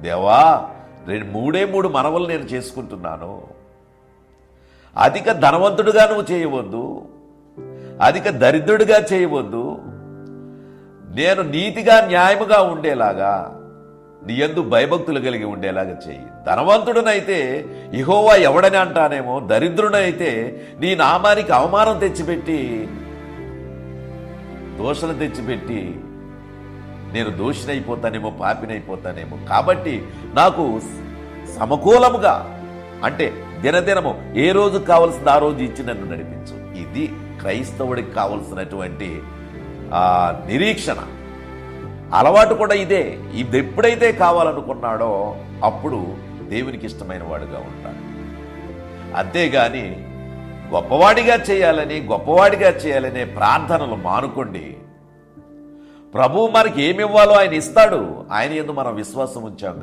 దేవా, మూడే మూడు మనవలు నేను చేసుకుంటున్నాను. అధిక ధనవంతుడుగా నువ్వు చేయవద్దు, అధిక దరిద్రుడిగా చేయవద్దు. నేను నీతిగా న్యాయముగా ఉండేలాగా, నీ యందు భయభక్తులు కలిగి ఉండేలాగా చెయ్యి. ధనవంతుడనైతే యెహోవా ఎవడని అంటానేమో, దరిద్రుడైతే నీ నామానికి అవమానం తెచ్చిపెట్టి, దోషణ తెచ్చిపెట్టి నేను దోషినైపోతానేమో, పాపినైపోతానేమో. కాబట్టి నాకు సమకూలముగా, అంటే దినదినము ఏ రోజు కావలసింది ఆ రోజు ఇచ్చి నన్ను నడిపించు. ఇది క్రైస్తవుడికి కావలసినటువంటి నిరీక్షణ. అలవాటు కూడా ఇదే. ఇది ఎప్పుడైతే కావాలనుకున్నాడో అప్పుడు దేవునికి ఇష్టమైన వాడుగా ఉంటాడు. అంతేగాని గొప్పవాడిగా చేయాలనే ప్రార్థనలు మానుకోండి. ప్రభువు మనకి ఏమి ఇవ్వాలో ఆయన ఇస్తాడు. ఆయన యందు మనం విశ్వాసం ఉంచాం.